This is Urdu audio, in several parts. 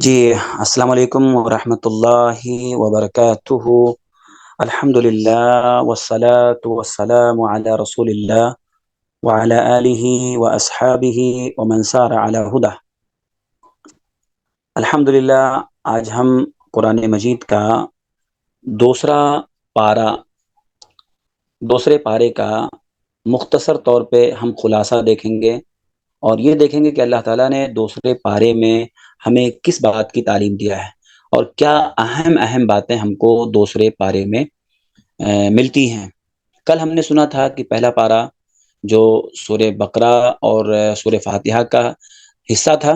جی السلام علیکم ورحمۃ اللہ وبرکاتہ۔ الحمد للہ والصلاة والسلام علی رسول اللہ وعلى آلہ واصحابہ ومن سار علی ہدہ۔ الحمد للہ آج ہم قرآن مجید کا دوسرا پارہ دوسرے پارے کا مختصر طور پہ ہم خلاصہ دیکھیں گے، اور یہ دیکھیں گے کہ اللہ تعالیٰ نے دوسرے پارے میں ہمیں کس بات کی تعلیم دیا ہے، اور کیا اہم اہم باتیں ہم کو دوسرے پارے میں ملتی ہیں۔ کل ہم نے سنا تھا کہ پہلا پارہ جو سورہ بقرہ اور سورہ فاتحہ کا حصہ تھا،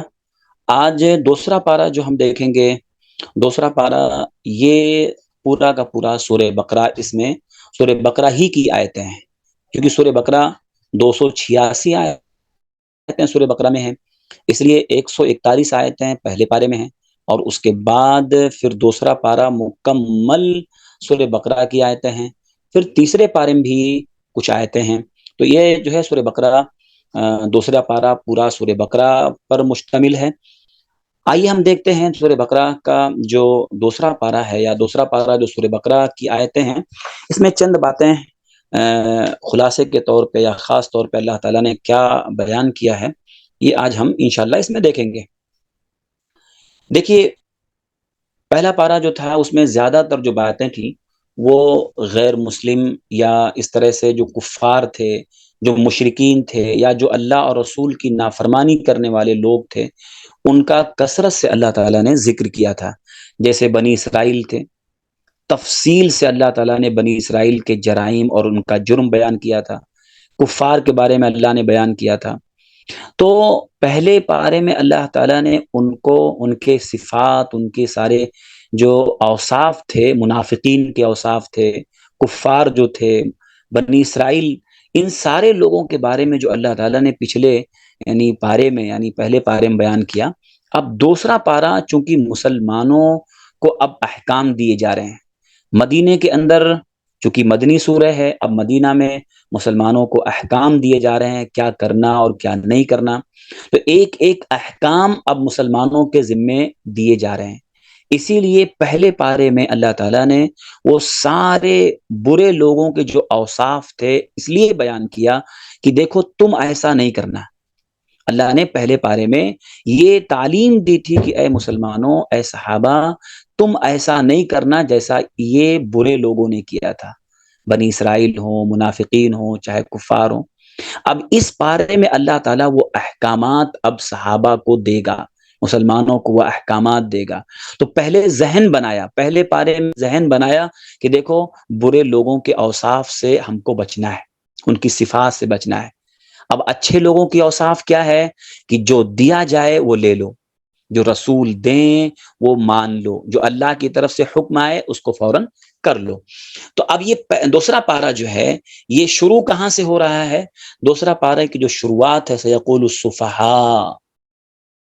آج دوسرا پارہ جو ہم دیکھیں گے، دوسرا پارہ یہ پورا کا پورا سورہ بقرہ، اس میں سورہ بقرہ ہی کی آیتیں ہیں، کیونکہ سورہ بقرہ 286 آیتیں سورہ بقرہ میں ہیں، اس لیے 141 آیتیں پہلے پارے میں ہیں، اور اس کے بعد پھر دوسرا پارہ مکمل سورہ بقرہ کی آیتیں ہیں، پھر تیسرے پارے میں بھی کچھ آیتیں ہیں۔ تو یہ جو ہے سورہ بقرہ، دوسرا پارہ پورا سورہ بقرہ پر مشتمل ہے۔ آئیے ہم دیکھتے ہیں سورہ بقرہ کا جو دوسرا پارہ ہے، یا دوسرا پارہ جو سورہ بقرہ کی آیتیں ہیں، اس میں چند باتیں خلاصے کے طور پہ یا خاص طور پہ اللہ تعالیٰ نے کیا بیان کیا ہے، یہ آج ہم انشاءاللہ اس میں دیکھیں گے۔ دیکھیے، پہلا پارہ جو تھا اس میں زیادہ تر جو باتیں تھیں وہ غیر مسلم یا اس طرح سے جو کفار تھے، جو مشرکین تھے، یا جو اللہ اور رسول کی نافرمانی کرنے والے لوگ تھے، ان کا کثرت سے اللہ تعالیٰ نے ذکر کیا تھا۔ جیسے بنی اسرائیل تھے، تفصیل سے اللہ تعالیٰ نے بنی اسرائیل کے جرائم اور ان کا جرم بیان کیا تھا، کفار کے بارے میں اللہ نے بیان کیا تھا۔ تو پہلے پارے میں اللہ تعالیٰ نے ان کو، ان کے صفات، ان کے سارے جو اوصاف تھے، منافقین کے اوصاف تھے، کفار جو تھے، بنی اسرائیل، ان سارے لوگوں کے بارے میں جو اللہ تعالیٰ نے پچھلے پارے میں، پہلے پارے میں بیان کیا۔ اب دوسرا پارہ چونکہ مسلمانوں کو اب احکام دیے جا رہے ہیں، مدینے کے اندر چونکہ مدنی سورہ ہے، اب مدینہ میں مسلمانوں کو احکام دیے جا رہے ہیں، کیا کرنا اور کیا نہیں کرنا۔ تو ایک ایک احکام اب مسلمانوں کے ذمے دیے جا رہے ہیں، اسی لیے پہلے پارے میں اللہ تعالیٰ نے وہ سارے برے لوگوں کے جو اوصاف تھے اس لیے بیان کیا کہ دیکھو تم ایسا نہیں کرنا۔ اللہ نے پہلے پارے میں یہ تعلیم دی تھی کہ اے مسلمانوں، اے صحابہ، تم ایسا نہیں کرنا جیسا یہ برے لوگوں نے کیا تھا، بنی اسرائیل ہوں، منافقین ہوں، چاہے کفار ہوں۔ اب اس پارے میں اللہ تعالیٰ وہ احکامات اب صحابہ کو دے گا، مسلمانوں کو وہ احکامات دے گا۔ تو پہلے ذہن بنایا، پہلے پارے میں ذہن بنایا کہ دیکھو برے لوگوں کے اوصاف سے ہم کو بچنا ہے، ان کی صفات سے بچنا ہے۔ اب اچھے لوگوں کی اوصاف کیا ہے کہ جو دیا جائے وہ لے لو، جو رسول دیں وہ مان لو، جو اللہ کی طرف سے حکم آئے اس کو فوراً کر لو۔ تو اب یہ دوسرا پارہ جو ہے یہ شروع کہاں سے ہو رہا ہے؟ دوسرا پارہ کی جو شروعات ہے، سیقول السفہاء،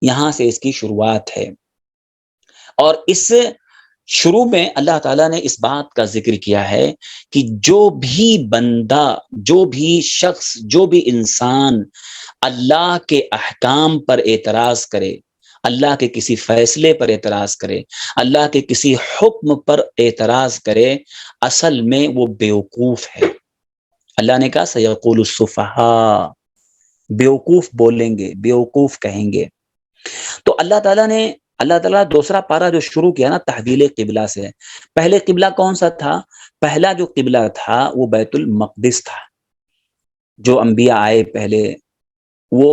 یہاں سے اس کی شروعات ہے، اور اس شروع میں اللہ تعالیٰ نے اس بات کا ذکر کیا ہے کہ جو بھی بندہ، جو بھی شخص، جو بھی انسان اللہ کے احکام پر اعتراض کرے، اللہ کے کسی فیصلے پر اعتراض کرے، اللہ کے کسی حکم پر اعتراض کرے، اصل میں وہ بیوقوف ہے۔ اللہ نے کہا سیقول السفہاء، بیوقوف بولیں گے، بیوقوف کہیں گے۔ تو اللہ تعالیٰ دوسرا پارہ جو شروع کیا نا تحویل قبلہ سے، پہلے قبلہ کون سا تھا؟ پہلا جو قبلہ تھا وہ بیت المقدس تھا۔ جو انبیاء آئے پہلے وہ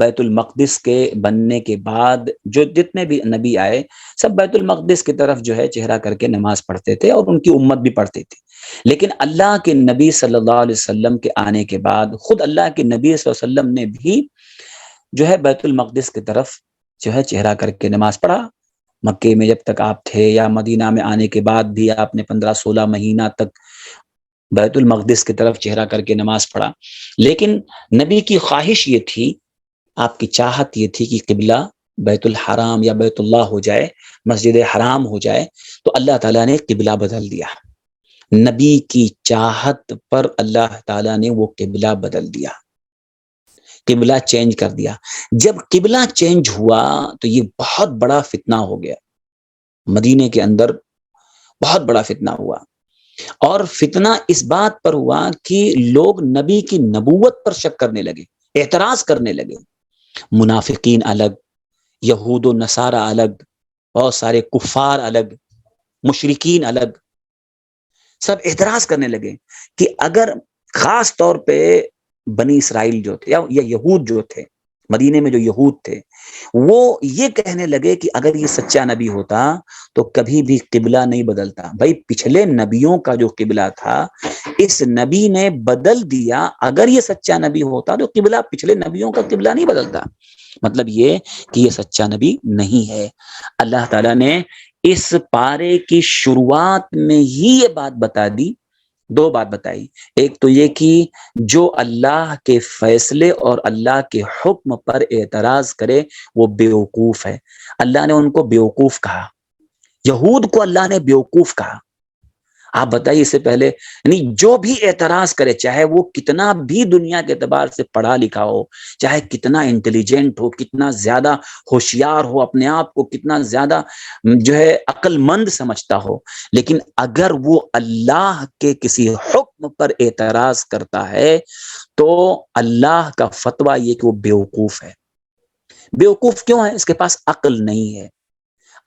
بیت المقدس کے بننے کے بعد جو جتنے بھی نبی آئے سب بیت المقدس کی طرف جو ہے چہرہ کر کے نماز پڑھتے تھے، اور ان کی امت بھی پڑھتی تھی۔ لیکن اللہ کے نبی صلی اللہ علیہ وسلم کے آنے کے بعد خود اللہ کے نبی صلی اللہ علیہ وسلم نے بھی جو ہے بیت المقدس کی طرف جو ہے چہرہ کر کے نماز پڑھا۔ مکے میں جب تک آپ تھے یا مدینہ میں آنے کے بعد بھی آپ نے 15-16 مہینہ تک بیت المقدس کی طرف چہرہ کر کے نماز پڑھا۔ لیکن نبی کی خواہش یہ تھی، آپ کی چاہت یہ تھی کہ قبلہ بیت الحرام یا بیت اللہ ہو جائے، مسجد حرام ہو جائے، تو اللہ تعالیٰ نے قبلہ بدل دیا۔ نبی کی چاہت پر اللہ تعالیٰ نے وہ قبلہ بدل دیا۔ قبلہ چینج کر دیا. جب قبلہ چینج ہوا تو یہ بہت بڑا فتنہ ہو گیا مدینے کے اندر، بہت بڑا فتنہ ہوا. اور فتنہ اس بات پر ہوا کہ لوگ نبی کی نبوت پر شک کرنے لگے، اعتراض کرنے لگے. منافقین الگ، یہود و نصارہ الگ، بہت سارے کفار الگ، مشرکین الگ، سب اعتراض کرنے لگے کہ اگر خاص طور پہ بنی اسرائیل جو تھے یا یہود جو تھے، مدینے میں جو یہود تھے، وہ یہ کہنے لگے کہ اگر یہ سچا نبی ہوتا تو کبھی بھی قبلہ نہیں بدلتا. بھائی پچھلے نبیوں کا جو قبلہ تھا اس نبی نے بدل دیا، اگر یہ سچا نبی ہوتا تو قبلہ پچھلے نبیوں کا قبلہ نہیں بدلتا. مطلب یہ کہ یہ سچا نبی نہیں ہے. اللہ تعالیٰ نے اس پارے کی شروعات میں ہی یہ بات بتا دی. دو بات بتائی، ایک تو یہ کہ جو اللہ کے فیصلے اور اللہ کے حکم پر اعتراض کرے وہ بیوقوف ہے. اللہ نے ان کو بیوقوف کہا، یہود کو اللہ نے بیوقوف کہا. آپ بتائیے اس سے پہلے یعنی جو بھی اعتراض کرے، چاہے وہ کتنا بھی دنیا کے اعتبار سے پڑھا لکھا ہو، چاہے کتنا انٹیلیجنٹ ہو، کتنا زیادہ ہوشیار ہو، اپنے آپ کو کتنا زیادہ جو ہے عقل مند سمجھتا ہو، لیکن اگر وہ اللہ کے کسی حکم پر اعتراض کرتا ہے تو اللہ کا فتویٰ یہ کہ وہ بیوقوف ہے. بیوقوف کیوں ہے؟ اس کے پاس عقل نہیں ہے.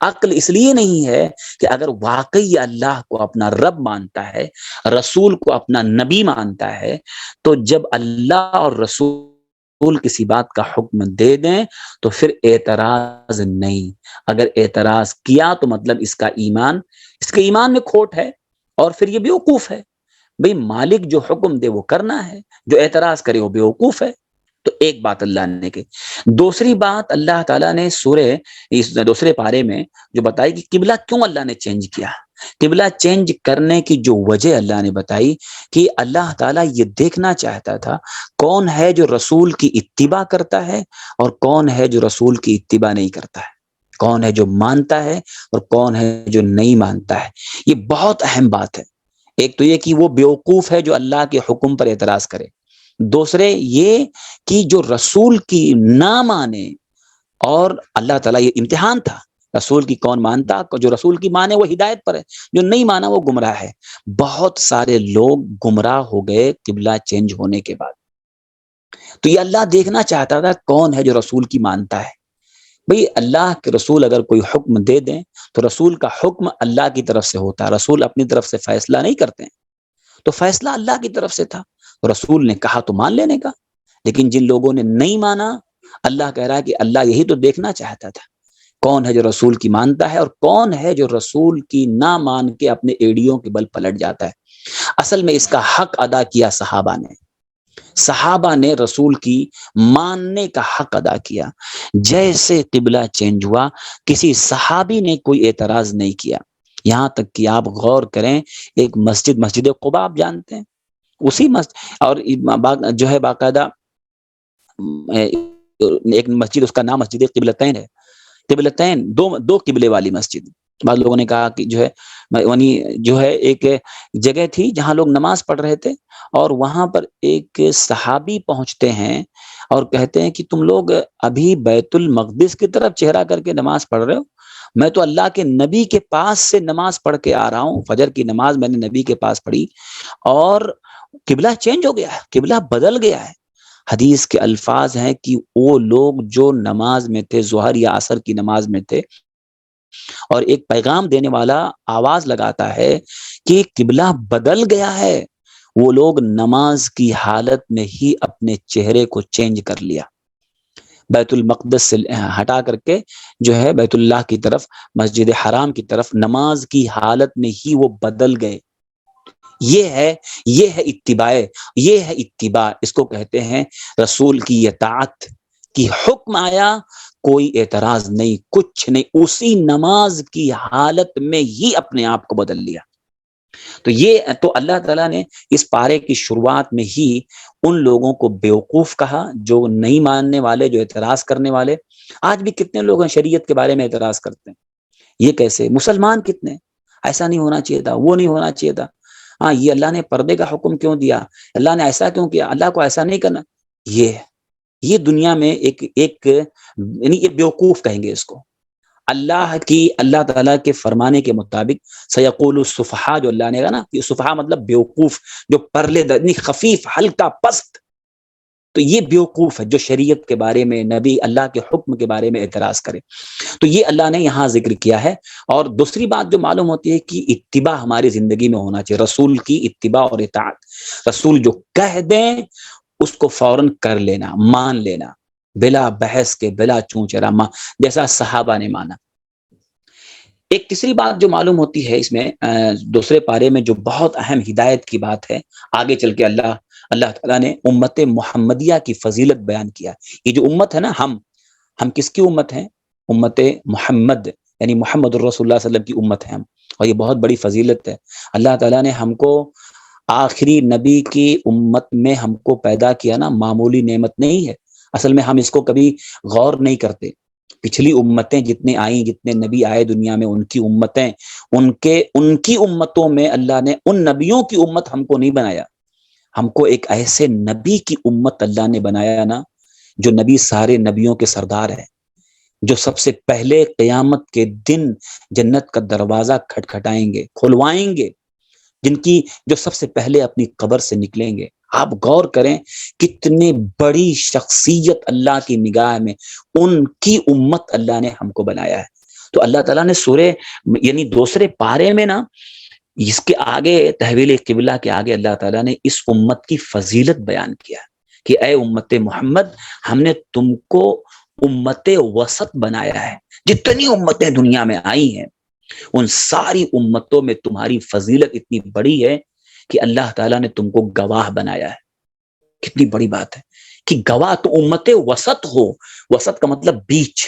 عقل اس لیے نہیں ہے کہ اگر واقعی اللہ کو اپنا رب مانتا ہے، رسول کو اپنا نبی مانتا ہے، تو جب اللہ اور رسول کسی بات کا حکم دے دیں تو پھر اعتراض نہیں. اگر اعتراض کیا تو مطلب اس کے ایمان میں کھوٹ ہے اور پھر یہ بیوقوف ہے. بھئی مالک جو حکم دے وہ کرنا ہے، جو اعتراض کرے وہ بیوقوف ہے. تو ایک بات اللہ نے کی. دوسری بات اللہ تعالیٰ نے اس دوسرے پارے میں جو بتائی کہ قبلہ کیوں اللہ نے چینج کیا. قبلہ چینج کرنے کی جو وجہ اللہ نے بتائی کہ اللہ تعالیٰ یہ دیکھنا چاہتا تھا کون ہے جو رسول کی اتباع کرتا ہے اور کون ہے جو رسول کی اتباع نہیں کرتا ہے، کون ہے جو مانتا ہے اور کون ہے جو نہیں مانتا ہے. یہ بہت اہم بات ہے. ایک تو یہ کہ وہ بیوقوف ہے جو اللہ کے حکم پر اعتراض کرے، دوسرے یہ کہ جو رسول کی نہ مانے. اور اللہ تعالیٰ یہ امتحان تھا، رسول کی کون مانتا، جو رسول کی مانے وہ ہدایت پر ہے، جو نہیں مانا وہ گمراہ ہے. بہت سارے لوگ گمراہ ہو گئے قبلہ چینج ہونے کے بعد. تو یہ اللہ دیکھنا چاہتا تھا کون ہے جو رسول کی مانتا ہے. بھئی اللہ کے رسول اگر کوئی حکم دے دیں تو رسول کا حکم اللہ کی طرف سے ہوتا ہے، رسول اپنی طرف سے فیصلہ نہیں کرتے ہیں. تو فیصلہ اللہ کی طرف سے تھا، رسول نے کہا تو مان لینے کا. لیکن جن لوگوں نے نہیں مانا، اللہ کہہ رہا ہے کہ اللہ یہی تو دیکھنا چاہتا تھا کون ہے جو رسول کی مانتا ہے اور کون ہے جو رسول کی نہ مان کے اپنے ایڑیوں کے بل پلٹ جاتا ہے. اصل میں اس کا حق ادا کیا صحابہ نے رسول کی ماننے کا حق ادا کیا. جیسے قبلہ چینج ہوا کسی صحابی نے کوئی اعتراض نہیں کیا. یہاں تک کہ آپ غور کریں، ایک مسجد قباء آپ جانتے ہیں، اسی مسجد اور جو ہے باقاعدہ ایک مسجد، اس کا نام مسجد قبلتین ہے. قبلتین دو قبلے والی مسجد. بعض لوگوں نے کہا کہ جو ہے ایک جگہ تھی جہاں لوگ نماز پڑھ رہے تھے اور وہاں پر ایک صحابی پہنچتے ہیں اور کہتے ہیں کہ تم لوگ ابھی بیت المقدس کی طرف چہرہ کر کے نماز پڑھ رہے ہو، میں تو اللہ کے نبی کے پاس سے نماز پڑھ کے آ رہا ہوں، فجر کی نماز میں نے نبی کے پاس پڑھی اور قبلہ چینج ہو گیا ہے، قبلہ بدل گیا ہے. حدیث کے الفاظ ہیں کہ وہ لوگ جو نماز میں تھے، ظہر یا عصر کی نماز میں تھے، اور ایک پیغام دینے والا آواز لگاتا ہے کہ قبلہ بدل گیا ہے، وہ لوگ نماز کی حالت میں ہی اپنے چہرے کو چینج کر لیا، بیت المقدس سے ہٹا کر کے جو ہے بیت اللہ کی طرف، مسجد حرام کی طرف نماز کی حالت میں ہی وہ بدل گئے. یہ ہے اتباع. اس کو کہتے ہیں رسول کی اطاعت. کی حکم آیا کوئی اعتراض نہیں، کچھ نہیں، اسی نماز کی حالت میں ہی اپنے آپ کو بدل لیا. تو اللہ تعالیٰ نے اس پارے کی شروعات میں ہی ان لوگوں کو بیوقوف کہا جو نہیں ماننے والے، جو اعتراض کرنے والے. آج بھی کتنے لوگ ہیں شریعت کے بارے میں اعتراض کرتے ہیں، یہ کیسے؟ مسلمان کتنے، ایسا نہیں ہونا چاہیے تھا، وہ نہیں ہونا چاہیے تھا، ہاں یہ اللہ نے پردے کا حکم کیوں دیا، اللہ نے ایسا کیوں کیا، اللہ کو ایسا نہیں کرنا. یہ دنیا میں ایک یعنی یہ بیوقوف کہیں گے اس کو. اللہ تعالیٰ کے فرمانے کے مطابق سیقول السفہاء، جو اللہ نے کہا نا کہ سفہاء مطلب بیوقوف، جو پرلے درنی خفیف ہلکا پست، تو یہ بیوقوف ہے جو شریعت کے بارے میں، نبی اللہ کے حکم کے بارے میں اعتراض کرے. تو یہ اللہ نے یہاں ذکر کیا ہے. اور دوسری بات جو معلوم ہوتی ہے کہ اتباع ہماری زندگی میں ہونا چاہیے، رسول کی اتباع اور اطاعت. رسول جو کہہ دیں اس کو فوراً کر لینا، مان لینا، بلا بحث کے، بلا چون چرا، جیسا صحابہ نے مانا. ایک تیسری بات جو معلوم ہوتی ہے اس میں دوسرے پارے میں، جو بہت اہم ہدایت کی بات ہے، آگے چل کے اللہ تعالیٰ نے امت محمدیہ کی فضیلت بیان کیا. یہ جو امت ہے نا، ہم کس کی امت ہیں؟ امت محمد، یعنی محمد الرسول اللہ صلی اللہ علیہ وسلم کی امت ہے ہم. اور یہ بہت بڑی فضیلت ہے. اللہ تعالیٰ نے ہم کو آخری نبی کی امت میں ہم کو پیدا کیا نا، معمولی نعمت نہیں ہے. اصل میں ہم اس کو کبھی غور نہیں کرتے. پچھلی امتیں جتنے آئیں، جتنے نبی آئے دنیا میں، ان کی امتیں، ان کی امتوں میں اللہ نے ان نبیوں کی امت ہم کو نہیں بنایا. ہم کو ایک ایسے نبی کی امت اللہ نے بنایا نا، جو نبی سارے نبیوں کے سردار ہے، جو سب سے پہلے قیامت کے دن جنت کا دروازہ کھٹکھٹائیں گے، کھلوائیں گے، جن کی جو سب سے پہلے اپنی قبر سے نکلیں گے. آپ غور کریں کتنے بڑی شخصیت اللہ کی نگاہ میں ان کی امت اللہ نے ہم کو بنایا ہے. تو اللہ تعالیٰ نے سورہ یعنی دوسرے پارے میں نا، اس کے آگے تحویل قبلہ کے آگے اللہ تعالیٰ نے اس امت کی فضیلت بیان کیا کہ اے امت محمد، ہم نے تم کو امت وسط بنایا ہے. جتنی امتیں دنیا میں آئی ہیں، ان ساری امتوں میں تمہاری فضیلت اتنی بڑی ہے کہ اللہ تعالیٰ نے تم کو گواہ بنایا ہے. کتنی بڑی بات ہے کہ گواہ تو امت وسط ہو. وسط کا مطلب بیچ.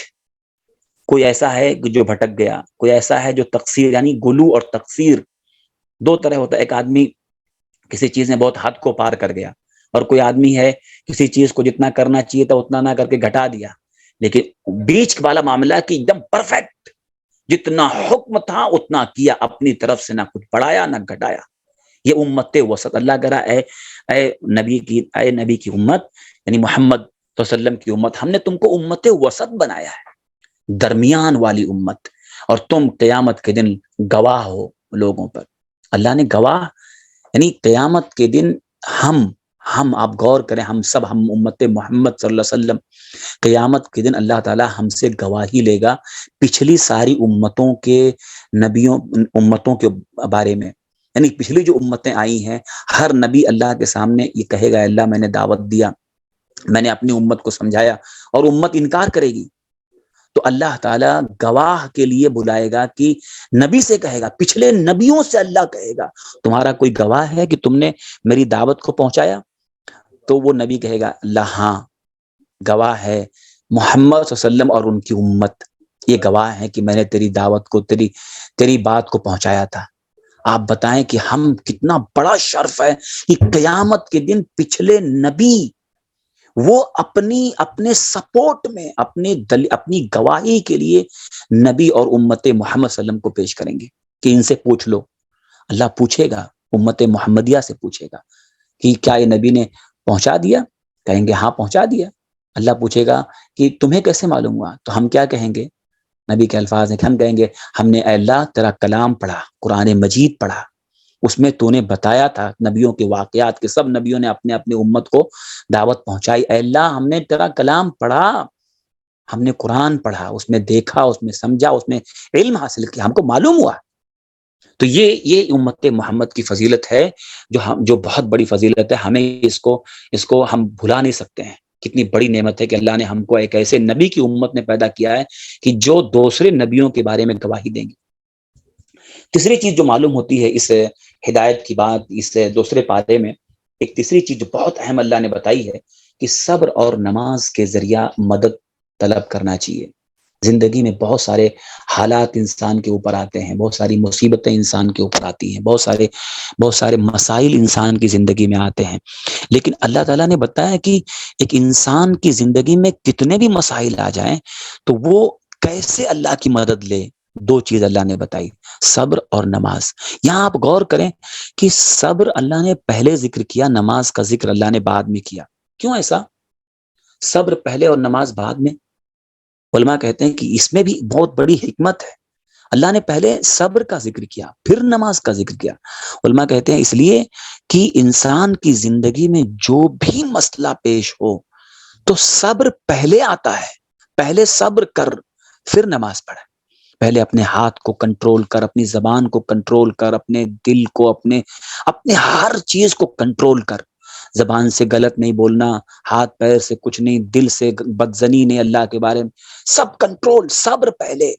کوئی ایسا ہے جو بھٹک گیا، کوئی ایسا ہے جو تقصیر، یعنی گلو اور تقصیر دو طرح ہوتا ہے. ایک آدمی کسی چیز میں بہت حد کو پار کر گیا، اور کوئی آدمی ہے کسی چیز کو جتنا کرنا چاہیے تھا اتنا نہ کر کے گھٹا دیا. لیکن بیچ والا معاملہ کہ ایک دم پرفیکٹ، جتنا حکم تھا اتنا کیا، اپنی طرف سے نہ کچھ بڑھایا نہ گھٹایا. یہ امت وسط. اللہ کہہ رہا ہے اے نبی کی امت، یعنی محمد صلی اللہ علیہ وسلم کی امت، ہم نے تم کو امت وسط بنایا ہے، درمیان والی امت، اور تم قیامت کے دن گواہ ہو لوگوں پر. اللہ نے گواہ، یعنی قیامت کے دن ہم آپ غور کریں، ہم امت محمد صلی اللہ علیہ وسلم، قیامت کے دن اللہ تعالیٰ ہم سے گواہی لے گا پچھلی ساری امتوں کے نبیوں، امتوں کے بارے میں. یعنی پچھلی جو امتیں آئی ہیں، ہر نبی اللہ کے سامنے یہ کہے گا اللہ میں نے دعوت دیا، میں نے اپنی امت کو سمجھایا، اور امت انکار کرے گی. تو اللہ تعالیٰ گواہ کے لیے بلائے گا کہ نبی سے کہے گا، پچھلے نبیوں سے اللہ کہے گا تمہارا کوئی گواہ ہے کہ تم نے میری دعوت کو پہنچایا؟ تو وہ نبی کہے گا اللہ ہاں گواہ ہے، محمد صلی اللہ علیہ وسلم اور ان کی امت یہ گواہ ہے کہ میں نے تیری دعوت کو، تیری بات کو پہنچایا تھا. آپ بتائیں کہ ہم کتنا بڑا شرف ہے کہ قیامت کے دن پچھلے نبی وہ اپنے سپورٹ میں، اپنی گواہی کے لیے نبی اور امت محمد صلی اللہ علیہ وسلم کو پیش کریں گے کہ ان سے پوچھ لو. اللہ پوچھے گا، امت محمدیہ سے پوچھے گا کہ کیا یہ نبی نے پہنچا دیا؟ کہیں گے ہاں پہنچا دیا. اللہ پوچھے گا کہ تمہیں کیسے معلوم ہوا؟ تو ہم کیا کہیں گے؟ نبی کے الفاظ ہیں کہ ہم کہیں گے ہم نے اے اللہ تیرا کلام پڑھا، قرآن مجید پڑھا، اس میں تو نے بتایا تھا نبیوں کے واقعات کے، سب نبیوں نے اپنے امت کو دعوت پہنچائی. اے اللہ ہم نے تیرا کلام پڑھا، ہم نے قرآن پڑھا، اس میں دیکھا، اس میں سمجھا، اس میں علم حاصل کیا، ہم کو معلوم ہوا. تو یہ امت محمد کی فضیلت ہے، جو بہت بڑی فضیلت ہے. ہمیں اس کو ہم بھلا نہیں سکتے ہیں. کتنی بڑی نعمت ہے کہ اللہ نے ہم کو ایک ایسے نبی کی امت میں پیدا کیا ہے کہ جو دوسرے نبیوں کے بارے میں گواہی دیں گے. تیسری چیز جو معلوم ہوتی ہے اس ہدایت کی بات، اس دوسرے پارے میں ایک تیسری چیز جو بہت اہم اللہ نے بتائی ہے کہ صبر اور نماز کے ذریعہ مدد طلب کرنا چاہیے. زندگی میں بہت سارے حالات انسان کے اوپر آتے ہیں، بہت ساری مصیبتیں انسان کے اوپر آتی ہیں، بہت سارے مسائل انسان کی زندگی میں آتے ہیں. لیکن اللہ تعالیٰ نے بتایا کہ ایک انسان کی زندگی میں کتنے بھی مسائل آ جائیں تو وہ کیسے اللہ کی مدد لے. دو چیز اللہ نے بتائی، صبر اور نماز. یہاں آپ غور کریں کہ صبر اللہ نے پہلے ذکر کیا، نماز کا ذکر اللہ نے بعد میں کیا. کیوں ایسا؟ صبر پہلے اور نماز بعد میں؟ علماء کہتے ہیں کہ اس میں بھی بہت بڑی حکمت ہے. اللہ نے پہلے صبر کا ذکر کیا پھر نماز کا ذکر کیا. علماء کہتے ہیں اس لیے کہ انسان کی زندگی میں جو بھی مسئلہ پیش ہو تو صبر پہلے آتا ہے. پہلے صبر کر پھر نماز پڑھ. پہلے اپنے ہاتھ کو کنٹرول کر، اپنی زبان کو کنٹرول کر، اپنے دل کو، اپنے ہر چیز کو کنٹرول کر. زبان سے غلط نہیں بولنا، ہاتھ پیر سے کچھ نہیں، دل سے بدزنی نہیں اللہ کے بارے میں، سب کنٹرول. صبر پہلے.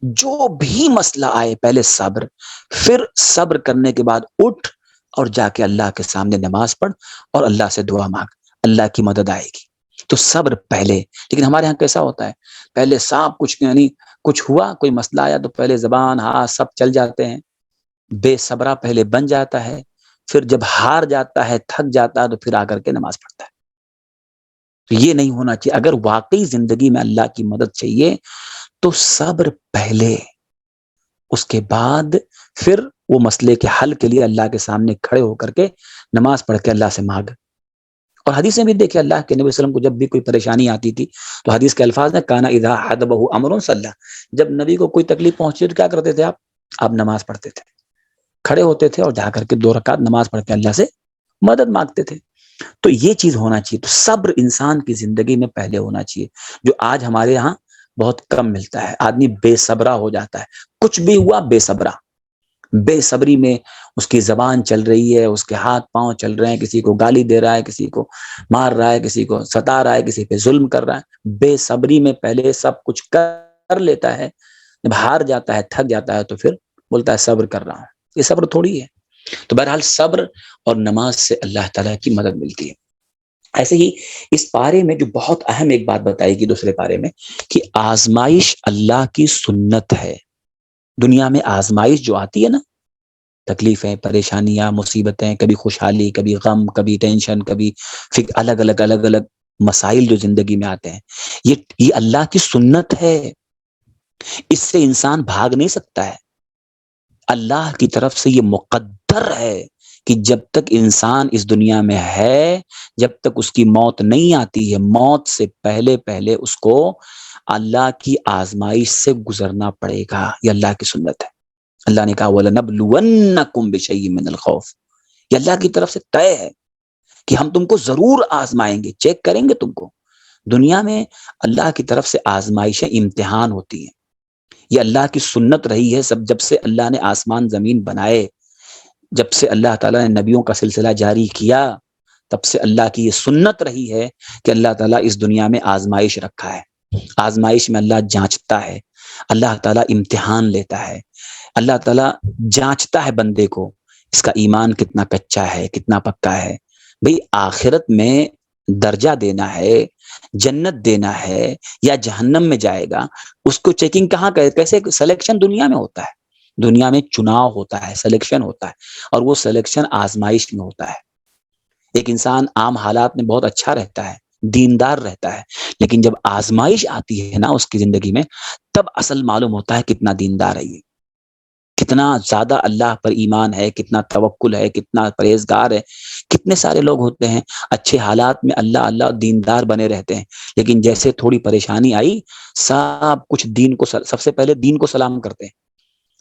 جو بھی مسئلہ آئے پہلے صبر، پھر صبر کرنے کے بعد اٹھ اور جا کے اللہ کے سامنے نماز پڑھ اور اللہ سے دعا مانگ، اللہ کی مدد آئے گی. تو صبر پہلے. لیکن ہمارے ہاں کیسا ہوتا ہے؟ پہلے صاحب کچھ ہوا، کوئی مسئلہ آیا تو پہلے زبان ہاتھ سب چل جاتے ہیں. بے صبرا پہلے بن جاتا ہے، پھر جب ہار جاتا ہے، تھک جاتا ہے، تو پھر آ کر کے نماز پڑھتا ہے. تو یہ نہیں ہونا چاہیے. اگر واقعی زندگی میں اللہ کی مدد چاہیے تو صبر پہلے، اس کے بعد پھر وہ مسئلے کے حل کے لیے اللہ کے سامنے کھڑے ہو کر کے نماز پڑھ کے اللہ سے مانگ. اور حدیث میں بھی دیکھیں، اللہ کے نبی صلی اللہ علیہ وسلم کو جب بھی کوئی پریشانی آتی تھی تو حدیث کے الفاظ ہیں کانا اذا حدبہ امر صلی. جب نبی کو کوئی تکلیف پہنچی تو کیا کرتے تھے آپ نماز پڑھتے تھے، کھڑے ہوتے تھے اور جا کر کے 2 رکعت نماز پڑھ کے اللہ سے مدد مانگتے تھے. تو یہ چیز ہونا چاہیے. تو صبر انسان کی زندگی میں پہلے ہونا چاہیے، جو آج ہمارے یہاں بہت کم ملتا ہے. آدمی بے صبرا ہو جاتا ہے، کچھ بھی ہوا بے صبرا. بے صبری میں اس کی زبان چل رہی ہے، اس کے ہاتھ پاؤں چل رہے ہیں، کسی کو گالی دے رہا ہے، کسی کو مار رہا ہے، کسی کو ستا رہا ہے، کسی پہ ظلم کر رہا ہے. بے صبری میں پہلے سب کچھ کر لیتا ہے، جب ہار جاتا ہے، تھک جاتا ہے، تو پھر بولتا ہے صبر کر رہا ہوں. یہ صبر تھوڑی ہے. تو بہرحال صبر اور نماز سے اللہ تعالیٰ کی مدد ملتی ہے. ایسے ہی اس پارے میں جو بہت اہم ایک بات بتائی گی دوسرے پارے میں کہ آزمائش اللہ کی سنت ہے. دنیا میں آزمائش جو آتی ہے نا، تکلیفیں، پریشانیاں، مصیبتیں، کبھی خوشحالی، کبھی غم، کبھی ٹینشن، کبھی الگ الگ مسائل جو زندگی میں آتے ہیں، یہ اللہ کی سنت ہے. اس سے انسان بھاگ نہیں سکتا ہے. اللہ کی طرف سے یہ مقدر ہے کہ جب تک انسان اس دنیا میں ہے، جب تک اس کی موت نہیں آتی ہے، موت سے پہلے اس کو اللہ کی آزمائش سے گزرنا پڑے گا. یہ اللہ کی سنت ہے. اللہ نے کہا وَلَنَبْلُوَنَّكُمْ بِشَيْءٍ مِّنَ الْخَوْفِ. یہ اللہ کی طرف سے طے ہے کہ ہم تم کو ضرور آزمائیں گے، چیک کریں گے تم کو. دنیا میں اللہ کی طرف سے آزمائشیں، امتحان ہوتی ہیں. یہ اللہ کی سنت رہی ہے جب سے اللہ نے آسمان زمین بنائے، جب سے اللہ تعالیٰ نے نبیوں کا سلسلہ جاری کیا، تب سے اللہ کی یہ سنت رہی ہے کہ اللہ تعالیٰ اس دنیا میں آزمائش رکھا ہے. آزمائش میں اللہ جانچتا ہے، اللہ تعالیٰ امتحان لیتا ہے، اللہ تعالیٰ جانچتا ہے بندے کو، اس کا ایمان کتنا کچا ہے، کتنا پکا ہے. بھئی آخرت میں درجہ دینا ہے، جنت دینا ہے یا جہنم میں جائے گا، اس کو چیکنگ کہاں کیسے سلیکشن دنیا میں ہوتا ہے. دنیا میں چناؤ ہوتا ہے، سلیکشن ہوتا ہے، اور وہ سلیکشن آزمائش میں ہوتا ہے. ایک انسان عام حالات میں بہت اچھا رہتا ہے، دیندار رہتا ہے، لیکن جب آزمائش آتی ہے نا اس کی زندگی میں، تب اصل معلوم ہوتا ہے کتنا دیندار ہے، یہ کتنا زیادہ اللہ پر ایمان ہے، کتنا توکل ہے، کتنا پرہیزگار ہے. کتنے سارے لوگ ہوتے ہیں اچھے حالات میں اللہ اللہ دیندار بنے رہتے ہیں، لیکن جیسے تھوڑی پریشانی آئی سب کچھ دین کو، سب سے پہلے دین کو سلام کرتے ہیں.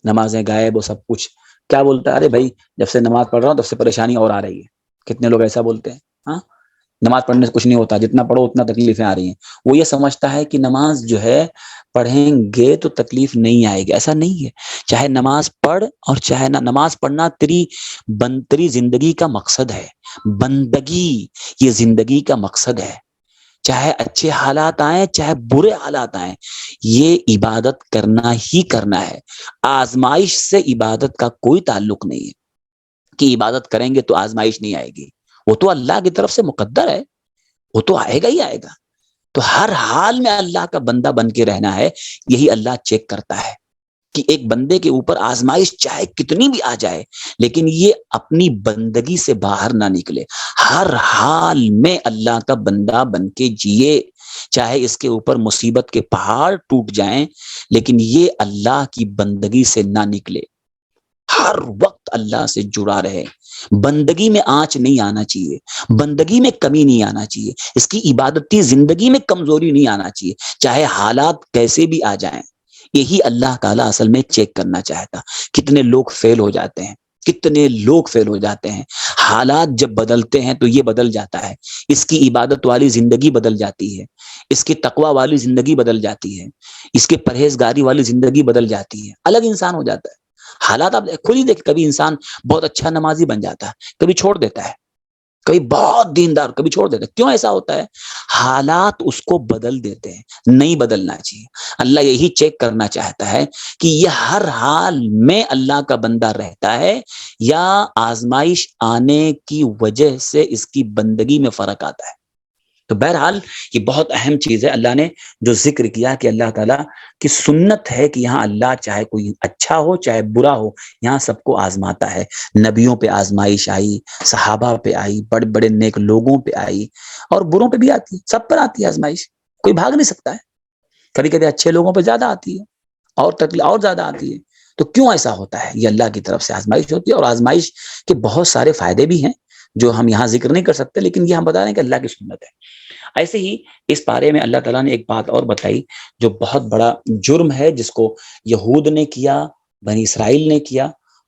نمازیں غائب، وہ سب کچھ کیا بولتا ہے، ارے بھائی جب سے نماز پڑھ رہا ہوں تب سے پریشانی اور آ رہی ہے. کتنے لوگ ایسا بولتے ہیں. ہاں، نماز پڑھنے سے کچھ نہیں ہوتا، جتنا پڑھو اتنا تکلیفیں آ رہی ہیں. وہ یہ سمجھتا ہے کہ نماز جو ہے پڑھیں گے تو تکلیف نہیں آئے گی. ایسا نہیں ہے. چاہے نماز پڑھ اور چاہے نہ نماز پڑھنا تیری زندگی کا مقصد ہے. بندگی یہ زندگی کا مقصد ہے. چاہے اچھے حالات آئیں چاہے برے حالات آئیں، یہ عبادت کرنا ہی کرنا ہے. آزمائش سے عبادت کا کوئی تعلق نہیں ہے کہ عبادت کریں گے تو آزمائش نہیں آئے گی. وہ تو اللہ کی طرف سے مقدر ہے، وہ تو آئے گا ہی آئے گا. تو ہر حال میں اللہ کا بندہ بن کے رہنا ہے. یہی اللہ چیک کرتا ہے کہ ایک بندے کے اوپر آزمائش چاہے کتنی بھی آ جائے لیکن یہ اپنی بندگی سے باہر نہ نکلے. ہر حال میں اللہ کا بندہ بن کے جیے، چاہے اس کے اوپر مصیبت کے پہاڑ ٹوٹ جائیں لیکن یہ اللہ کی بندگی سے نہ نکلے. ہر وقت اللہ سے جڑا رہے، بندگی میں آنچ نہیں آنا چاہیے، بندگی میں کمی نہیں آنا چاہیے، اس کی عبادتی زندگی میں کمزوری نہیں آنا چاہیے، چاہے حالات کیسے بھی آ جائیں۔ یہی اللہ تعالیٰ اصل میں چیک کرنا چاہتا۔ کتنے لوگ فیل ہو جاتے ہیں، کتنے لوگ فیل ہو جاتے ہیں، حالات جب بدلتے ہیں تو یہ بدل جاتا ہے، اس کی عبادت والی زندگی بدل جاتی ہے، اس کی تقوی والی زندگی بدل جاتی ہے، اس کے پرہیزگاری والی زندگی بدل جاتی ہے، الگ انسان ہو جاتا ہے۔ حالات آپ خود ہی دیکھ، کبھی انسان بہت اچھا نمازی بن جاتا ہے، کبھی چھوڑ دیتا ہے، کبھی بہت دیندار، کبھی چھوڑ دیتا ہے۔ کیوں ایسا ہوتا ہے؟ حالات اس کو بدل دیتے ہیں، نہیں بدلنا چاہیے۔ اللہ یہی چیک کرنا چاہتا ہے کہ یہ ہر حال میں اللہ کا بندہ رہتا ہے یا آزمائش آنے کی وجہ سے اس کی بندگی میں فرق آتا ہے۔ تو بہرحال یہ بہت اہم چیز ہے۔ اللہ نے جو ذکر کیا کہ اللہ تعالیٰ کی سنت ہے کہ یہاں اللہ چاہے کوئی اچھا ہو چاہے برا ہو، یہاں سب کو آزماتا ہے۔ نبیوں پہ آزمائش آئی، صحابہ پہ آئی، بڑے بڑے نیک لوگوں پہ آئی، اور بروں پہ بھی آتی ہے، سب پر آتی ہے آزمائش، کوئی بھاگ نہیں سکتا ہے۔ کبھی کبھی اچھے لوگوں پہ زیادہ آتی ہے، اور تکلیف اور زیادہ آتی ہے۔ تو کیوں ایسا ہوتا ہے؟ یہ اللہ کی طرف سے آزمائش ہوتی ہے، اور آزمائش کے بہت سارے فائدے بھی ہیں جو ہم یہاں ذکر نہیں کر سکتے، لیکن یہ ہم بتا رہے ہیں کہ اللہ کی سنت ہے۔ ایسے ہی اس پارے میں اللہ تعالیٰ نے ایک بات اور بتائی جو بہت بڑا جرم ہے، جس کو یہود نے کیا، بنی اسرائیل نے کیا،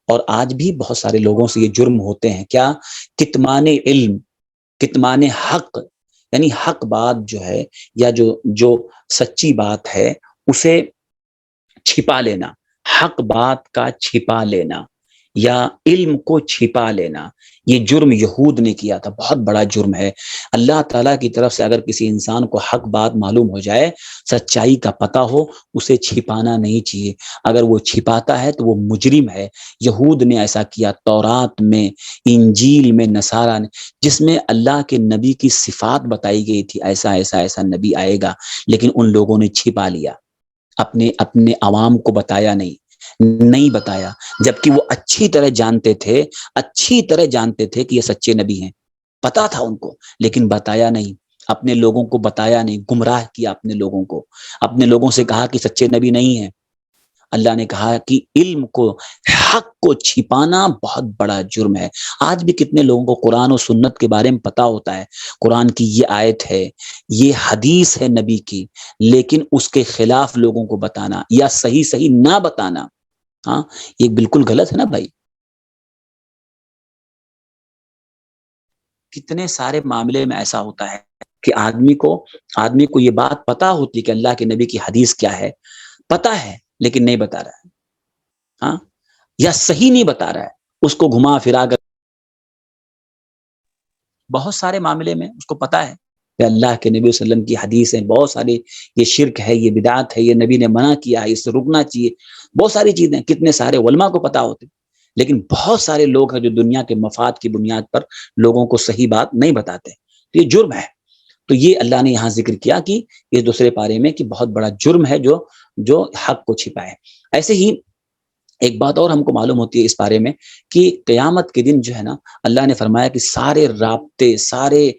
اور آج بھی بہت سارے لوگوں سے یہ جرم ہوتے ہیں۔ کیا؟ کتمان علم، کتمان حق، یعنی حق بات جو ہے یا جو سچی بات ہے اسے چھپا لینا، حق بات کا چھپا لینا یا علم کو چھپا لینا، یہ جرم یہود نے کیا تھا، بہت بڑا جرم ہے۔ اللہ تعالیٰ کی طرف سے اگر کسی انسان کو حق بات معلوم ہو جائے، سچائی کا پتہ ہو، اسے چھپانا نہیں چاہیے۔ اگر وہ چھپاتا ہے تو وہ مجرم ہے۔ یہود نے ایسا کیا، تورات میں، انجیل میں، نصارہ نے، جس میں اللہ کے نبی کی صفات بتائی گئی تھی، ایسا ایسا ایسا نبی آئے گا، لیکن ان لوگوں نے چھپا لیا، اپنے عوام کو بتایا نہیں بتایا، جبکہ وہ اچھی طرح جانتے تھے کہ یہ سچے نبی ہیں، پتا تھا ان کو، لیکن بتایا نہیں، اپنے لوگوں کو بتایا نہیں، گمراہ کیا اپنے لوگوں کو، اپنے لوگوں سے کہا کہ سچے نبی نہیں ہیں۔ اللہ نے کہا کہ علم کو، حق کو چھپانا بہت بڑا جرم ہے۔ آج بھی کتنے لوگوں کو قرآن و سنت کے بارے میں پتا ہوتا ہے، قرآن کی یہ آیت ہے، یہ حدیث ہے نبی کی، لیکن اس کے خلاف لوگوں کو بتانا یا صحیح نہ بتانا، ہاں، یہ بالکل غلط ہے نا بھائی۔ کتنے سارے معاملے میں ایسا ہوتا ہے کہ آدمی کو یہ بات پتا ہوتی ہے کہ اللہ کے نبی کی حدیث کیا ہے، پتا ہے لیکن نہیں بتا رہا ہے، ہاں، یا صحیح نہیں بتا رہا ہے، اس کو گھما پھرا کر، بہت سارے معاملے میں اس کو پتا ہے کہ اللہ کے نبی صلی اللہ علیہ وسلم کی حدیث ہے، بہت سارے، یہ شرک ہے، یہ بدعت ہے، یہ نبی نے منع کیا ہے، اس سے رکنا چاہیے، بہت ساری چیزیں کتنے سارے علماء کو پتا ہوتے، لیکن بہت سارے لوگ ہیں جو دنیا کے مفاد کی بنیاد پر لوگوں کو صحیح بات نہیں بتاتے، تو یہ جرم ہے۔ تو یہ اللہ نے یہاں ذکر کیا کہ یہ دوسرے پارے میں کہ بہت بڑا جرم ہے جو حق کو چھپائے۔ ایسے ہی ایک بات اور ہم کو معلوم ہوتی ہے اس بارے میں کہ قیامت کے دن جو ہے نا، اللہ نے فرمایا کہ سارے رابطے، سارے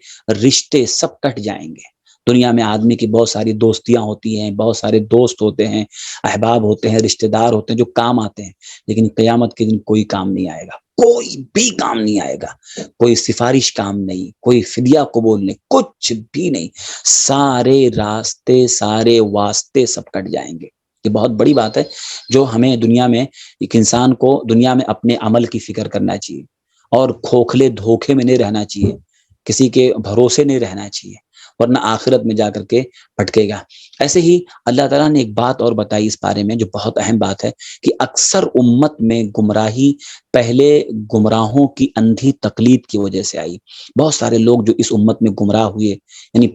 رشتے سب کٹ جائیں گے۔ دنیا میں آدمی کی بہت ساری دوستیاں ہوتی ہیں، بہت سارے دوست ہوتے ہیں، احباب ہوتے ہیں، رشتے دار ہوتے ہیں جو کام آتے ہیں، لیکن قیامت کے دن کوئی کام نہیں آئے گا، کوئی بھی کام نہیں آئے گا، کوئی سفارش کام نہیں، کوئی فدیہ قبول نہیں، کچھ بھی نہیں، سارے راستے، سارے واسطے سب کٹ جائیں گے۔ یہ بہت بڑی بات ہے جو ہمیں دنیا میں، ایک انسان کو دنیا میں اپنے عمل کی فکر کرنا چاہیے، اور کھوکھلے دھوکے میں نہیں رہنا چاہیے، کسی کے بھروسے نہیں رہنا چاہیے، ورنہ آخرت میں جا کر کے بھٹکے گا۔ ایسے ہی اللہ تعالیٰ نے ایک بات اور بتائی اس بارے میں جو بہت اہم بات ہے کہ اکثر امت میں گمراہی پہلے گمراہوں کی اندھی تقلید کی وجہ سے آئی۔ بہت سارے لوگ جو اس امت میں گمراہ ہوئے، یعنی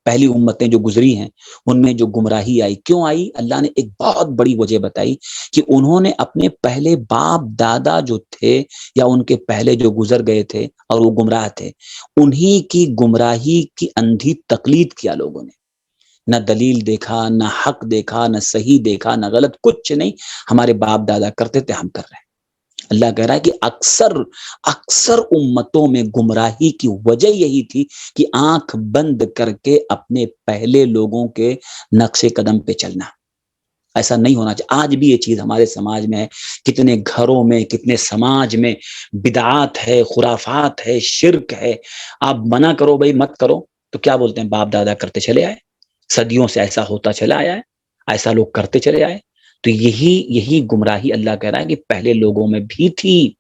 پہلی امتیں جو گزری ہیں ان میں جو گمراہی آئی، کیوں آئی؟ اللہ نے ایک بہت بڑی وجہ بتائی کہ انہوں نے اپنے پہلے باپ دادا جو تھے یا ان کے پہلے جو گزر گئے تھے اور وہ گمراہ تھے، انہی کی گمراہی کی اندھی تقلید کیا لوگوں نے، نہ دلیل دیکھا، نہ حق دیکھا، نہ صحیح دیکھا، نہ غلط، کچھ نہیں، ہمارے باپ دادا کرتے تھے ہم کر رہے ہیں۔ اللہ کہہ رہا ہے کہ اکثر امتوں میں گمراہی کی وجہ یہی تھی کہ آنکھ بند کر کے اپنے پہلے لوگوں کے نقش قدم پہ چلنا، ایسا نہیں ہونا چاہیے. آج بھی یہ چیز ہمارے سماج میں ہے. کتنے گھروں میں، کتنے سماج میں بدعات ہے، خرافات ہے، شرک ہے. آپ منع کرو بھائی مت کرو تو کیا بولتے ہیں؟ باپ دادا کرتے چلے آئے، صدیوں سے ایسا ہوتا چلا آیا ہے، ایسا لوگ کرتے چلے آئے. تو یہی گمراہی اللہ کہہ رہا ہے کہ پہلے لوگوں میں بھی تھی.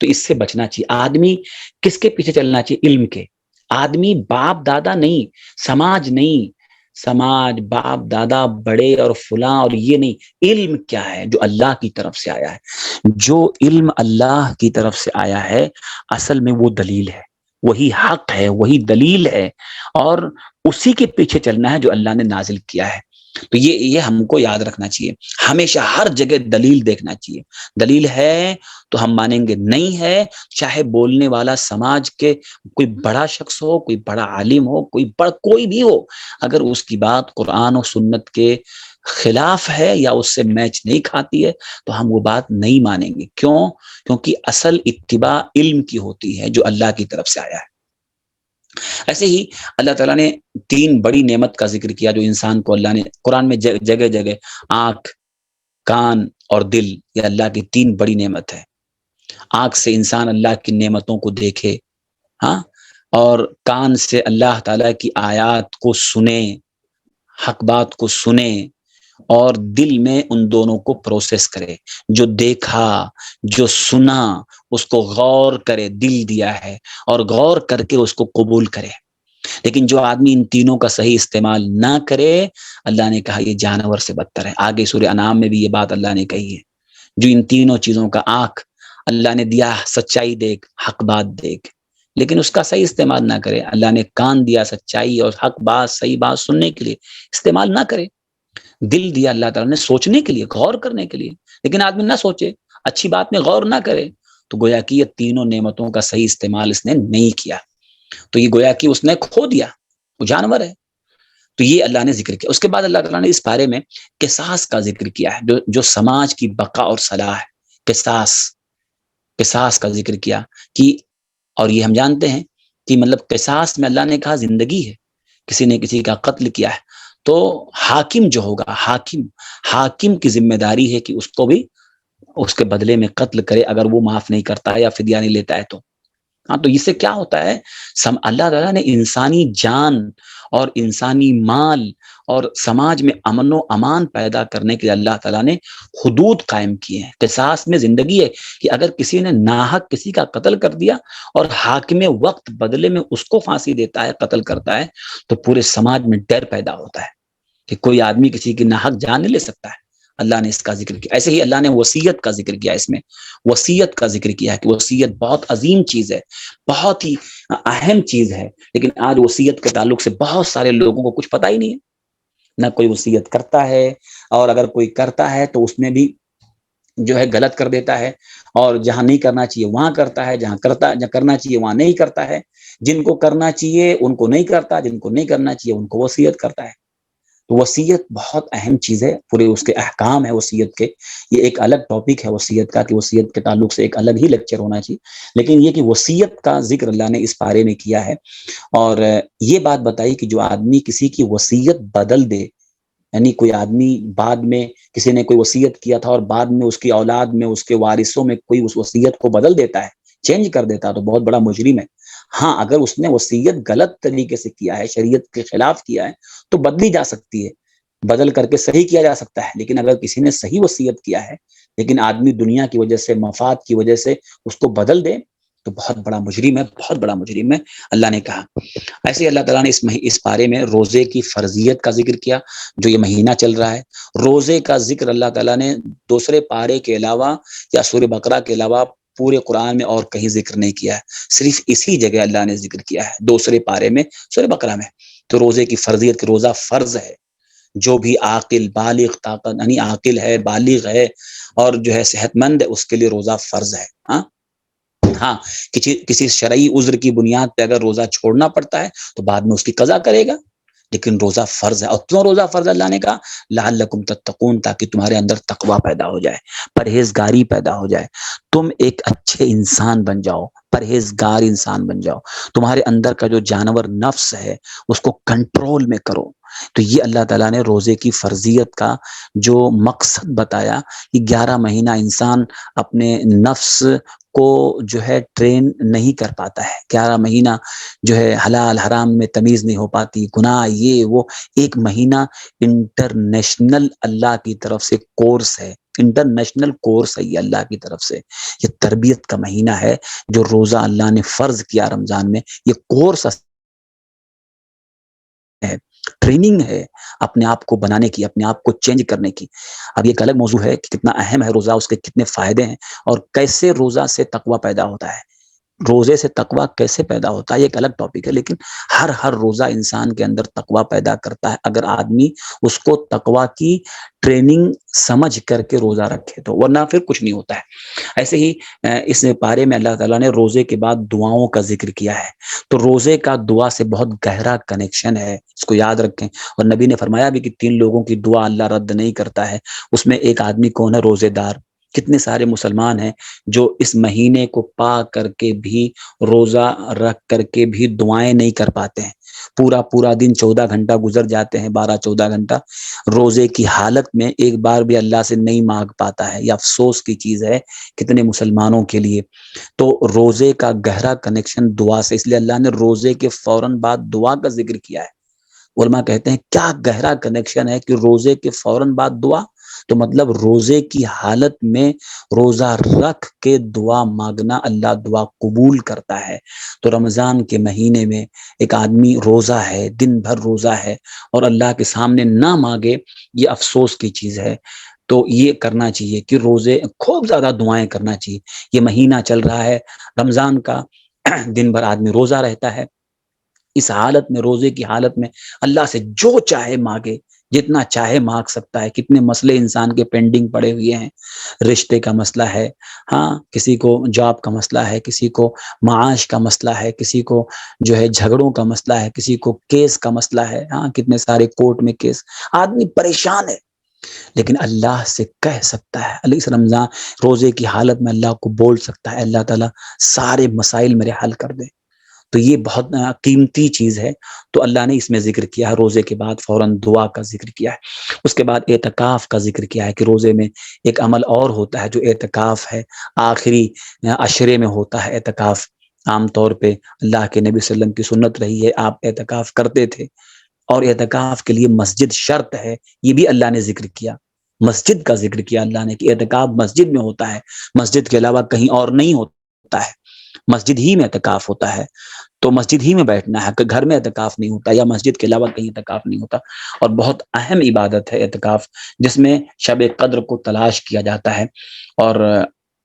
تو اس سے بچنا چاہیے. آدمی کس کے پیچھے چلنا چاہیے؟ علم کے. آدمی باپ دادا نہیں، سماج نہیں، سماج باپ دادا بڑے اور فلاں اور یہ نہیں. علم کیا ہے؟ جو اللہ کی طرف سے آیا ہے. جو علم اللہ کی طرف سے آیا ہے اصل میں وہ دلیل ہے، وہی حق ہے، وہی دلیل ہے، اور اسی کے پیچھے چلنا ہے جو اللہ نے نازل کیا ہے. تو یہ ہم کو یاد رکھنا چاہیے. ہمیشہ ہر جگہ دلیل دیکھنا چاہیے. دلیل ہے تو ہم مانیں گے، نہیں ہے چاہے بولنے والا سماج کے کوئی بڑا شخص ہو، کوئی بڑا عالم ہو، کوئی بھی ہو، اگر اس کی بات قرآن و سنت کے خلاف ہے یا اس سے میچ نہیں کھاتی ہے تو ہم وہ بات نہیں مانیں گے. کیوں؟ کیونکہ اصل اتباع علم کی ہوتی ہے جو اللہ کی طرف سے آیا ہے. ایسے ہی اللہ تعالیٰ نے 3 بڑی نعمت کا ذکر کیا جو انسان کو اللہ نے قرآن میں جگہ جگہ. آنکھ، کان اور دل، یہ اللہ کی 3 بڑی نعمت ہے. آنکھ سے انسان اللہ کی نعمتوں کو دیکھے، ہاں، اور کان سے اللہ تعالیٰ کی آیات کو سنے، حق بات کو سنے، اور دل میں ان دونوں کو پروسیس کرے. جو دیکھا، جو سنا، اس کو غور کرے. دل دیا ہے اور غور کر کے اس کو قبول کرے. لیکن جو آدمی ان تینوں کا صحیح استعمال نہ کرے، اللہ نے کہا یہ جانور سے بدتر ہے. آگے سورہ انعام میں بھی یہ بات اللہ نے کہی ہے. جو ان تینوں چیزوں کا، آنکھ اللہ نے دیا سچائی دیکھ، حق بات دیکھ، لیکن اس کا صحیح استعمال نہ کرے. اللہ نے کان دیا سچائی اور حق بات، صحیح بات سننے کے لیے، استعمال نہ کرے. دل دیا اللہ تعالیٰ نے سوچنے کے لیے، غور کرنے کے لیے، لیکن آدمی نہ سوچے، اچھی بات میں غور نہ کرے. تو گویا کہ یہ تینوں نعمتوں کا صحیح استعمال اس نے نہیں کیا. تو یہ گویا کہ اس نے کھو دیا، وہ جانور ہے. تو یہ اللہ نے ذکر کیا. اس کے بعد اللہ تعالیٰ نے اس بارے میں قصاص کا ذکر کیا ہے، جو سماج کی بقا اور صلاح ہے. قصاص کا ذکر کیا کہ، اور یہ ہم جانتے ہیں کہ مطلب قصاص میں اللہ نے کہا زندگی ہے. کسی نے کسی کا قتل کیا ہے تو حاکم جو ہوگا، حاکم کی ذمہ داری ہے کہ اس کو بھی اس کے بدلے میں قتل کرے اگر وہ معاف نہیں کرتا ہے یا فدیہ نہیں لیتا ہے تو. ہاں، تو اس سے کیا ہوتا ہے؟ اللہ تعالیٰ نے انسانی جان اور انسانی مال اور سماج میں امن و امان پیدا کرنے کے لیے اللہ تعالیٰ نے حدود قائم کیے ہیں. قصاص میں زندگی ہے کہ اگر کسی نے ناحق کسی کا قتل کر دیا اور حاکم وقت بدلے میں اس کو پھانسی دیتا ہے، قتل کرتا ہے، تو پورے سماج میں ڈر پیدا ہوتا ہے کہ کوئی آدمی کسی کی ناحق جان نہیں لے سکتا ہے. اللہ نے اس کا ذکر کیا. ایسے ہی اللہ نے وصیت کا ذکر کیا. اس میں وصیت کا ذکر کیا ہے کہ وصیت بہت عظیم چیز ہے، بہت ہی اہم چیز ہے. لیکن آج وصیت کے تعلق سے بہت سارے لوگوں کو کچھ پتہ ہی نہیں ہے، نہ کوئی وصیت کرتا ہے، اور اگر کوئی کرتا ہے تو اس میں بھی جو ہے غلط کر دیتا ہے، اور جہاں نہیں کرنا چاہیے وہاں کرتا ہے، جہاں کرنا چاہیے وہاں نہیں کرتا ہے. جن کو کرنا چاہیے ان کو نہیں کرتا، جن کو نہیں کرنا چاہیے ان کو وصیت کرتا ہے. تو وصیت بہت اہم چیز ہے، پورے اس کے احکام ہے وصیت کے. یہ ایک الگ ٹاپک ہے وصیت کا، کہ وصیت کے تعلق سے ایک الگ ہی لیکچر ہونا چاہیے. لیکن یہ کہ وصیت کا ذکر اللہ نے اس بارے میں کیا ہے، اور یہ بات بتائی کہ جو آدمی کسی کی وصیت بدل دے، یعنی کوئی آدمی بعد میں کسی نے کوئی وصیت کیا تھا اور بعد میں اس کی اولاد میں، اس کے وارثوں میں کوئی اس وصیت کو بدل دیتا ہے، چینج کر دیتا ہے، تو بہت بڑا مجرم ہے. ہاں، اگر اس نے وصیت غلط طریقے سے کیا ہے، شریعت کے خلاف کیا ہے، تو بدلی جا سکتی ہے، بدل کر کے صحیح کیا جا سکتا ہے. لیکن اگر کسی نے صحیح وصیت کیا ہے لیکن آدمی دنیا کی وجہ سے، مفاد کی وجہ سے اس کو بدل دے، تو بہت بڑا مجرم ہے، بہت بڑا مجرم ہے، اللہ نے کہا. ایسے اللہ تعالیٰ نے اس بارے میں روزے کی فرضیت کا ذکر کیا، جو یہ مہینہ چل رہا ہے. روزے کا ذکر اللہ تعالیٰ نے دوسرے پارے کے علاوہ یا سورہ بقرہ کے علاوہ پورے قرآن میں اور کہیں ذکر نہیں کیا ہے. صرف اسی جگہ اللہ نے ذکر کیا ہے، دوسرے پارے میں، سورہ بقرہ میں. تو روزے کی فرضیت، کہ روزہ فرض ہے. جو بھی عاقل، بالغ، طاقت یعنی عاقل ہے، بالغ ہے اور جو ہے صحت مند ہے، اس کے لیے روزہ فرض ہے. ہاں، کسی شرعی عذر کی بنیاد پہ اگر روزہ چھوڑنا پڑتا ہے تو بعد میں اس کی قضا کرے گا، لیکن روزہ فرض ہے. اور کیوں روزہ فرض اللہ نے کہا؟ لعلکم تتقون، تاکہ تمہارے اندر تقوی پیدا ہو جائے، پرہیزگاری پیدا ہو جائے، تم ایک اچھے انسان بن جاؤ، پرہیزگار انسان بن جاؤ. تمہارے اندر کا جو جانور نفس ہے اس کو کنٹرول میں کرو. تو یہ اللہ تعالیٰ نے روزے کی فرضیت کا جو مقصد بتایا کہ 11 مہینہ انسان اپنے نفس کو جو ہے ٹرین نہیں کر پاتا ہے، 11 مہینہ جو ہے حلال حرام میں تمیز نہیں ہو پاتی، گناہ یہ وہ، 1 مہینہ انٹرنیشنل اللہ کی طرف سے کورس ہے، انٹرنیشنل کورس ہے یہ اللہ کی طرف سے، یہ تربیت کا مہینہ ہے جو روزہ اللہ نے فرض کیا رمضان میں، یہ کورس ہے، ٹریننگ ہے اپنے آپ کو بنانے کی، اپنے آپ کو چینج کرنے کی۔ اب یہ ایک الگ موضوع ہے کہ کتنا اہم ہے روزہ، اس کے کتنے فائدے ہیں، اور کیسے روزہ سے تقویٰ پیدا ہوتا ہے، روزے سے تقویٰ کیسے پیدا ہوتا ہے یہ ایک الگ ٹاپک ہے، لیکن ہر روزہ انسان کے اندر تقویٰ پیدا کرتا ہے اگر آدمی اس کو تقویٰ کی ٹریننگ سمجھ کر کے روزہ رکھے تو، ورنہ پھر کچھ نہیں ہوتا ہے۔ ایسے ہی اس پارے میں اللہ تعالیٰ نے روزے کے بعد دعاؤں کا ذکر کیا ہے، تو روزے کا دعا سے بہت گہرا کنیکشن ہے، اس کو یاد رکھیں۔ اور نبی نے فرمایا بھی کہ 3 لوگوں کی دعا اللہ رد نہیں کرتا ہے، اس میں ایک آدمی کون ہے؟ روزے دار۔ کتنے سارے مسلمان ہیں جو اس مہینے کو پا کر کے بھی، روزہ رکھ کر کے بھی دعائیں نہیں کر پاتے ہیں، پورا دن 14 گھنٹہ گزر جاتے ہیں، 12-14 گھنٹہ روزے کی حالت میں ایک بار بھی اللہ سے نہیں مانگ پاتا ہے، یہ افسوس کی چیز ہے کتنے مسلمانوں کے لیے۔ تو روزے کا گہرا کنیکشن دعا سے، اس لیے اللہ نے روزے کے فوراً بعد دعا کا ذکر کیا ہے۔ علماء کہتے ہیں کیا گہرا کنیکشن ہے کہ روزے کے فوراً بعد دعا، تو مطلب روزے کی حالت میں روزہ رکھ کے دعا مانگنا، اللہ دعا قبول کرتا ہے۔ تو رمضان کے مہینے میں ایک آدمی روزہ ہے، دن بھر روزہ ہے، اور اللہ کے سامنے نہ مانگے، یہ افسوس کی چیز ہے۔ تو یہ کرنا چاہیے کہ روزے خوب زیادہ دعائیں کرنا چاہیے۔ یہ مہینہ چل رہا ہے رمضان کا، دن بھر آدمی روزہ رہتا ہے، اس حالت میں، روزے کی حالت میں اللہ سے جو چاہے مانگے، جتنا چاہے مانگ سکتا ہے۔ کتنے مسئلے انسان کے پینڈنگ پڑے ہوئے ہیں، رشتے کا مسئلہ ہے، ہاں کسی کو جاب کا مسئلہ ہے، کسی کو معاش کا مسئلہ ہے، کسی کو جو ہے جھگڑوں کا مسئلہ ہے، کسی کو کیس کا مسئلہ ہے، ہاں کتنے سارے کورٹ میں کیس، آدمی پریشان ہے، لیکن اللہ سے کہہ سکتا ہے، اللہ اس رمضان روزے کی حالت میں اللہ کو بول سکتا ہے، اللہ تعالیٰ سارے مسائل میرے حل کر دے۔ تو یہ بہت قیمتی چیز ہے، تو اللہ نے اس میں ذکر کیا ہے، روزے کے بعد فوراً دعا کا ذکر کیا ہے۔ اس کے بعد اعتکاف کا ذکر کیا ہے کہ روزے میں ایک عمل اور ہوتا ہے جو اعتکاف ہے، آخری عشرے میں ہوتا ہے اعتکاف۔ عام طور پہ اللہ کے نبی صلی اللہ علیہ وسلم کی سنت رہی ہے، آپ اعتکاف کرتے تھے، اور اعتکاف کے لیے مسجد شرط ہے، یہ بھی اللہ نے ذکر کیا، مسجد کا ذکر کیا اللہ نے کہ اعتکاف مسجد میں ہوتا ہے، مسجد کے علاوہ کہیں اور نہیں ہوتا ہے، مسجد ہی میں اعتکاف ہوتا ہے، تو مسجد ہی میں بیٹھنا ہے، کہ گھر میں اعتکاف نہیں ہوتا، یا مسجد کے علاوہ کہیں اعتکاف نہیں ہوتا۔ اور بہت اہم عبادت ہے اعتکاف، جس میں شب قدر کو تلاش کیا جاتا ہے، اور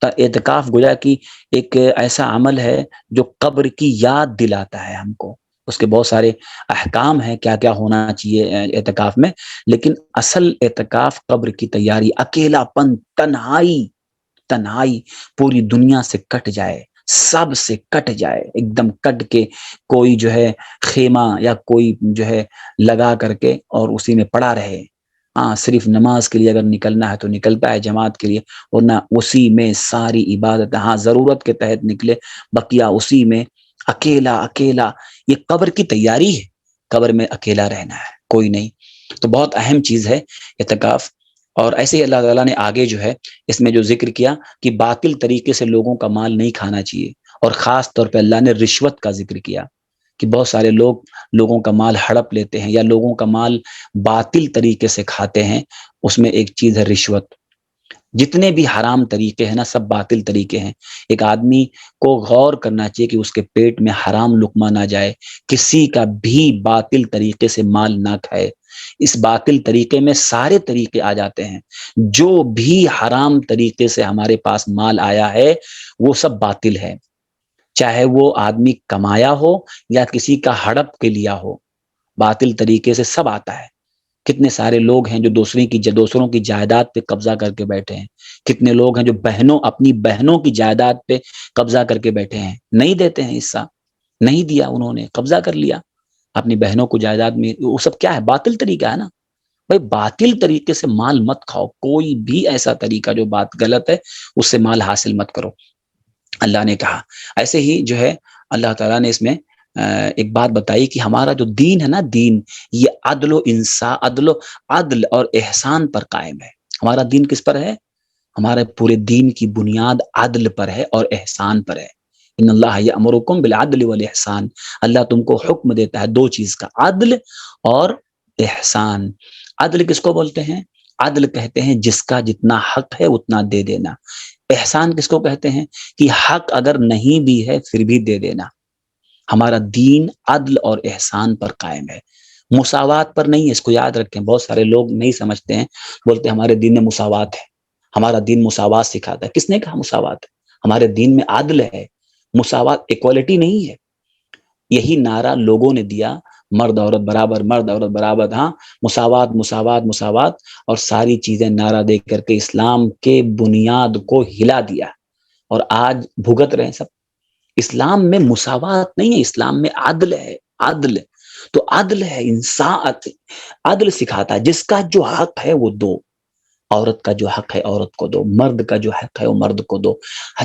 اعتکاف گویا کہ ایک ایسا عمل ہے جو قبر کی یاد دلاتا ہے ہم کو۔ اس کے بہت سارے احکام ہیں کیا کیا ہونا چاہیے اعتکاف میں، لیکن اصل اعتکاف قبر کی تیاری، اکیلا پن، تنہائی پوری دنیا سے کٹ جائے، سب سے کٹ جائے، ایک دم کٹ کے کوئی جو ہے خیمہ یا کوئی جو ہے لگا کر کے اور اسی میں پڑا رہے، ہاں صرف نماز کے لیے اگر نکلنا ہے تو نکلتا ہے جماعت کے لیے، اور نہ اسی میں ساری عبادت، ہاں ضرورت کے تحت نکلے، بقیہ اسی میں اکیلا، یہ قبر کی تیاری ہے، قبر میں اکیلا رہنا ہے، کوئی نہیں۔ تو بہت اہم چیز ہے اعتکاف۔ اور ایسے ہی اللہ تعالیٰ نے آگے جو ہے اس میں جو ذکر کیا کہ باطل طریقے سے لوگوں کا مال نہیں کھانا چاہیے، اور خاص طور پہ اللہ نے رشوت کا ذکر کیا کہ بہت سارے لوگوں کا مال ہڑپ لیتے ہیں، یا لوگوں کا مال باطل طریقے سے کھاتے ہیں، اس میں ایک چیز ہے رشوت۔ جتنے بھی حرام طریقے ہیں نا، سب باطل طریقے ہیں۔ ایک آدمی کو غور کرنا چاہیے کہ اس کے پیٹ میں حرام لقمہ نہ جائے، کسی کا بھی باطل طریقے سے مال نہ کھائے۔ اس باطل طریقے میں سارے طریقے آ جاتے ہیں، جو بھی حرام طریقے سے ہمارے پاس مال آیا ہے وہ سب باطل ہے، چاہے وہ آدمی کمایا ہو یا کسی کا ہڑپ کے لیا ہو، باطل طریقے سے سب آتا ہے۔ کتنے سارے لوگ ہیں جو دوسروں کی جائیداد پہ قبضہ کر کے بیٹھے ہیں، کتنے لوگ ہیں جو اپنی بہنوں کی جائیداد پہ قبضہ کر کے بیٹھے ہیں، نہیں دیتے ہیں حصہ، نہیں دیا، انہوں نے قبضہ کر لیا اپنی بہنوں کو جائیداد میں، وہ سب کیا ہے؟ باطل طریقہ ہے نا۔ بھائی باطل طریقے سے مال مت کھاؤ، کوئی بھی ایسا طریقہ جو بات غلط ہے اس سے مال حاصل مت کرو، اللہ نے کہا۔ ایسے ہی جو ہے اللہ تعالیٰ نے اس میں ایک بات بتائی کہ ہمارا جو دین ہے نا، دین یہ عدل و انصاف، عدل اور احسان پر قائم ہے۔ ہمارا دین کس پر ہے؟ ہمارے پورے دین کی بنیاد عدل پر ہے اور احسان پر ہے۔ ان اللہ یأمرکم بالعدل والاحسان، اللہ تم کو حکم دیتا ہے دو چیز کا، عدل اور احسان۔ عدل کس کو بولتے ہیں؟ عدل کہتے ہیں جس کا جتنا حق ہے اتنا دے دینا۔ احسان کس کو کہتے ہیں؟ کہ حق اگر نہیں بھی ہے پھر بھی دے دینا۔ ہمارا دین عدل اور احسان پر قائم ہے، مساوات پر نہیں ہے۔ اس کو یاد رکھیں، بہت سارے لوگ نہیں سمجھتے ہیں، بولتے ہیں ہمارے دین میں مساوات ہے، ہمارا دین مساوات سکھاتا ہے۔ کس نے کہا مساوات ہے؟ ہمارے دین میں عدل ہے، مساوات، ایکوالٹی نہیں ہے۔ یہی نعرہ لوگوں نے دیا، مرد عورت برابر، مرد عورت برابر، ہاں مساوات مساوات مساوات، اور ساری چیزیں نعرہ دے کر کے اسلام کے بنیاد کو ہلا دیا، اور آج بھگت رہے ہیں سب۔ اسلام میں مساوات نہیں ہے، اسلام میں عدل ہے، عدل۔ تو عدل ہے، انصاف، عدل سکھاتا ہے جس کا جو حق ہے وہ دو، عورت کا جو حق ہے عورت کو دو، مرد کا جو حق ہے وہ مرد کو دو،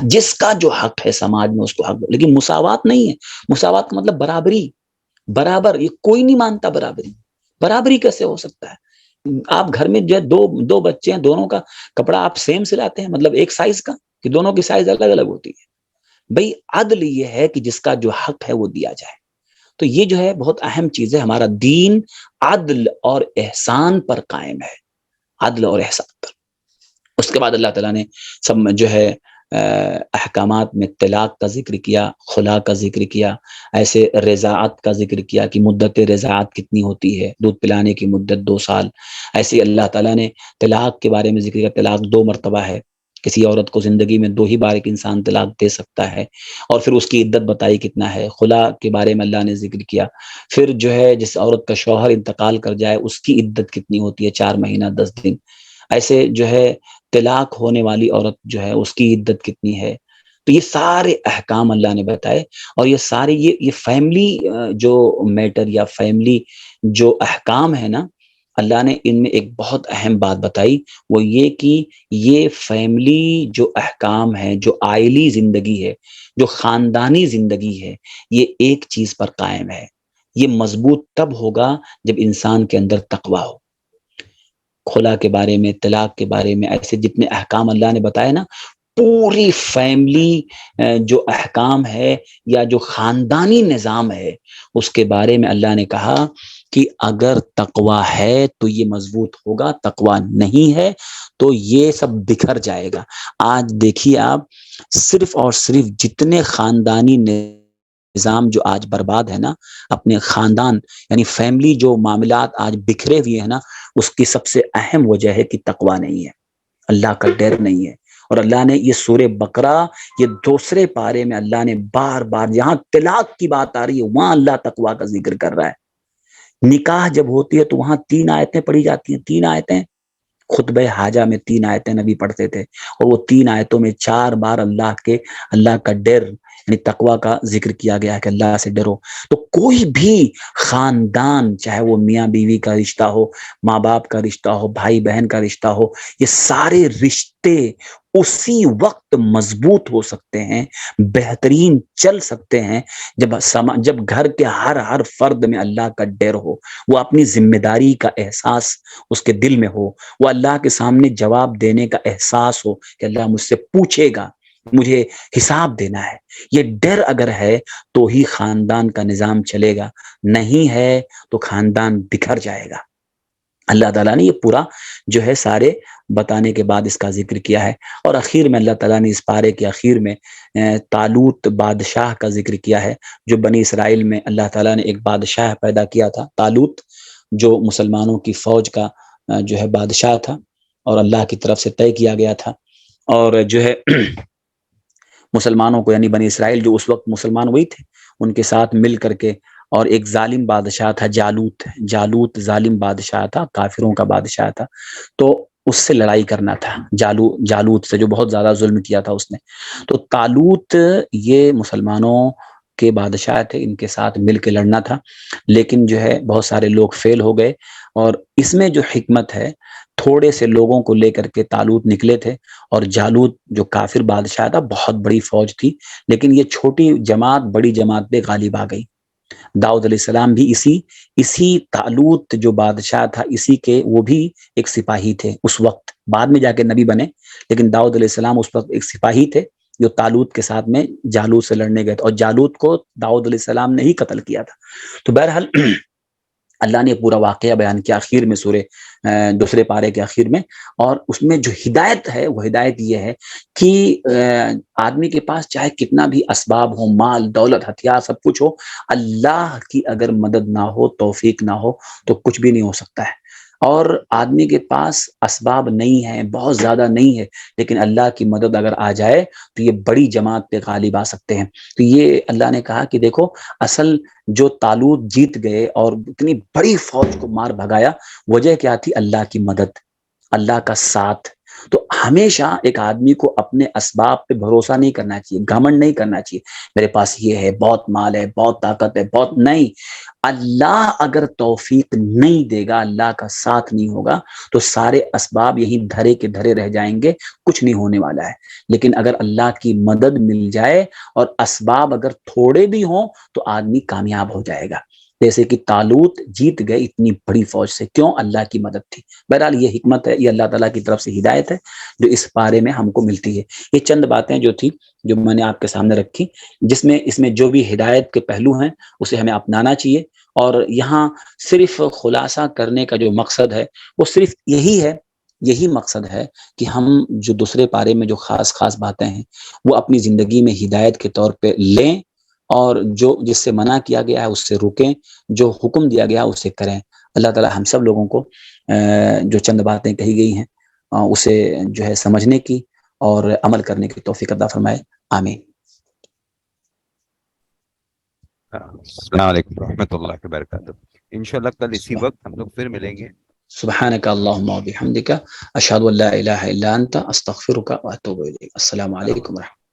جس کا جو حق ہے سماج میں اس کو حق دو۔ لیکن مساوات نہیں ہے، مساوات کا مطلب برابری، برابر، یہ کوئی نہیں مانتا برابری۔ برابری کیسے ہو سکتا ہے؟ آپ گھر میں جو دو بچے ہیں، دونوں کا کپڑا آپ سیم سلاتے ہیں، مطلب ایک سائز کا، کہ دونوں کی سائز الگ الگ ہوتی ہے؟ بھئی عدل یہ ہے کہ جس کا جو حق ہے وہ دیا جائے۔ تو یہ جو ہے بہت اہم چیز ہے، ہمارا دین عدل اور احسان پر قائم ہے، عدل اور احسان پر۔ اس کے بعد اللہ تعالیٰ نے سب میں جو ہے احکامات میں طلاق کا ذکر کیا، خلا کا ذکر کیا، ایسے رضاعت کا ذکر کیا کہ مدت رضاعت کتنی ہوتی ہے، دودھ پلانے کی مدت 2 سال۔ ایسے اللہ تعالیٰ نے طلاق کے بارے میں ذکر کیا، طلاق 2 مرتبہ ہے، کسی عورت کو زندگی میں 2 ہی بار ایک انسان طلاق دے سکتا ہے، اور پھر اس کی عدت بتائی کتنا ہے۔ خلا کے بارے میں اللہ نے ذکر کیا، پھر جو ہے جس عورت کا شوہر انتقال کر جائے اس کی عدت کتنی ہوتی ہے، 4 مہینہ 10 دن۔ ایسے جو ہے طلاق ہونے والی عورت جو ہے اس کی عدت کتنی ہے۔ تو یہ سارے احکام اللہ نے بتائے، اور یہ سارے یہ فیملی جو میٹر یا فیملی جو احکام ہے نا، اللہ نے ان میں ایک بہت اہم بات بتائی، وہ یہ کہ یہ فیملی جو احکام ہے، جو عائلی زندگی ہے، جو خاندانی زندگی ہے، یہ ایک چیز پر قائم ہے۔ یہ مضبوط تب ہوگا جب انسان کے اندر تقویٰ ہو۔ خلا کے بارے میں، طلاق کے بارے میں، ایسے جتنے احکام اللہ نے بتائے نا، پوری فیملی جو احکام ہے یا جو خاندانی نظام ہے، اس کے بارے میں اللہ نے کہا کہ اگر تقویٰ ہے تو یہ مضبوط ہوگا، تقویٰ نہیں ہے تو یہ سب بکھر جائے گا۔ آج دیکھیے آپ، صرف اور صرف جتنے خاندانی نظام جو آج برباد ہے نا، اپنے خاندان یعنی فیملی جو معاملات آج بکھرے ہوئے ہیں نا، اس کی سب سے اہم وجہ ہے کہ تقویٰ نہیں ہے، اللہ کا ڈر نہیں ہے۔ اور اللہ نے یہ سورہ بقرہ، یہ 2 پارے میں اللہ نے بار بار، جہاں طلاق کی بات آ رہی ہے وہاں اللہ تقویٰ کا ذکر کر رہا ہے۔ نکاح جب ہوتی ہے تو وہاں 3 آیتیں پڑھی جاتی ہیں، 3 آیتیں، خطبہ حاجہ میں 3 آیتیں نبی پڑھتے تھے، اور وہ 3 آیتوں میں 4 بار اللہ کا ڈر یعنی تقویٰ کا ذکر کیا گیا کہ اللہ سے ڈرو۔ تو کوئی بھی خاندان، چاہے وہ میاں بیوی کا رشتہ ہو، ماں باپ کا رشتہ ہو، بھائی بہن کا رشتہ ہو، یہ سارے رشتے اسی وقت مضبوط ہو سکتے ہیں، بہترین چل سکتے ہیں، جب گھر کے ہر فرد میں اللہ کا ڈر ہو، وہ اپنی ذمہ داری کا احساس اس کے دل میں ہو، وہ اللہ کے سامنے جواب دینے کا احساس ہو کہ اللہ مجھ سے پوچھے گا، مجھے حساب دینا ہے۔ یہ ڈر اگر ہے تو ہی خاندان کا نظام چلے گا، نہیں ہے تو خاندان بکھر جائے گا۔ اللہ تعالیٰ نے یہ پورا جو ہے سارے بتانے کے بعد اس کا ذکر کیا ہے، اور اخیر میں اللہ تعالیٰ نے اس پارے کے اخیر میں طالوت بادشاہ کا ذکر کیا ہے، جو بنی اسرائیل میں اللہ تعالیٰ نے ایک بادشاہ پیدا کیا تھا، طالوت، جو مسلمانوں کی فوج کا جو ہے بادشاہ تھا، اور اللہ کی طرف سے طے کیا گیا تھا، اور جو ہے مسلمانوں کو یعنی بنی اسرائیل جو اس وقت مسلمان وہی تھے، ان کے ساتھ مل کر کے، اور ایک ظالم بادشاہ تھا جالوت ظالم بادشاہ تھا، کافروں کا بادشاہ تھا، تو اس سے لڑائی کرنا تھا، جالوت سے جو بہت زیادہ ظلم کیا تھا اس نے۔ تو طالوت یہ مسلمانوں کے بادشاہ تھے، ان کے ساتھ مل کے لڑنا تھا، لیکن جو ہے بہت سارے لوگ فیل ہو گئے، اور اس میں جو حکمت ہے، تھوڑے سے لوگوں کو لے کر کے طالوت نکلے تھے، اور جالوت جو کافر بادشاہ تھا، بہت بڑی فوج تھی، لیکن یہ چھوٹی جماعت بڑی جماعت پہ غالب آ گئی۔ داؤد علیہ السلام بھی اسی طالوت جو بادشاہ تھا اسی کے وہ بھی ایک سپاہی تھے اس وقت، بعد میں جا کے نبی بنے، لیکن داؤد علیہ السلام اس وقت ایک سپاہی تھے جو طالوت کے ساتھ میں جالوت سے لڑنے گئے تھے، اور جالوت کو داؤد علیہ السلام نے ہی قتل کیا تھا۔ تو بہرحال اللہ نے پورا واقعہ بیان کیا آخر میں سورہ دوسرے پارے کے آخر میں، اور اس میں جو ہدایت ہے وہ ہدایت یہ ہے کہ آدمی کے پاس چاہے کتنا بھی اسباب ہو، مال دولت ہتھیار سب کچھ ہو، اللہ کی اگر مدد نہ ہو، توفیق نہ ہو تو کچھ بھی نہیں ہو سکتا ہے۔ اور آدمی کے پاس اسباب نہیں ہے، بہت زیادہ نہیں ہے، لیکن اللہ کی مدد اگر آ جائے تو یہ بڑی جماعت پہ غالب آ سکتے ہیں۔ تو یہ اللہ نے کہا کہ دیکھو اصل جو طالوت جیت گئے اور اتنی بڑی فوج کو مار بھگایا، وجہ کیا تھی؟ اللہ کی مدد، اللہ کا ساتھ۔ تو ہمیشہ ایک آدمی کو اپنے اسباب پہ بھروسہ نہیں کرنا چاہیے، گھمنڈ نہیں کرنا چاہیے میرے پاس یہ ہے، بہت مال ہے، بہت طاقت ہے، بہت نہیں۔ اللہ اگر توفیق نہیں دے گا، اللہ کا ساتھ نہیں ہوگا تو سارے اسباب یہیں دھرے کے دھرے رہ جائیں گے، کچھ نہیں ہونے والا ہے۔ لیکن اگر اللہ کی مدد مل جائے اور اسباب اگر تھوڑے بھی ہوں تو آدمی کامیاب ہو جائے گا، جیسے کہ طالوت جیت گئے اتنی بڑی فوج سے، کیوں؟ اللہ کی مدد تھی۔ بہرحال یہ حکمت ہے، یہ اللہ تعالیٰ کی طرف سے ہدایت ہے جو اس بارے میں ہم کو ملتی ہے۔ یہ چند باتیں جو تھی جو میں نے آپ کے سامنے رکھی، جس میں اس میں جو بھی ہدایت کے پہلو ہیں اسے ہمیں اپنانا چاہیے، اور یہاں صرف خلاصہ کرنے کا جو مقصد ہے وہ صرف یہی مقصد ہے کہ ہم جو دوسرے پارے میں جو خاص باتیں ہیں وہ اپنی زندگی میں ہدایت کے طور پہ لیں، اور جو جس سے منع کیا گیا ہے اس سے رکیں، جو حکم دیا گیا اسے کریں۔ اللہ تعالی ہم سب لوگوں کو جو چند باتیں کہی گئی ہیں اسے جو ہے سمجھنے کی اور عمل کرنے کی توفیق عطا فرمائے، آمین۔ السلام علیکم ورحمۃ اللہ وبرکاتہ۔ انشاءاللہ کل اسی وقت ہم لوگ پھر ملیں گے۔ سبحانک اللہم و بحمدک، اشہد ان لا الہ الا انت، استغفرک و اتوب الیک۔ السلام علیکم ورحمۃ اللہ۔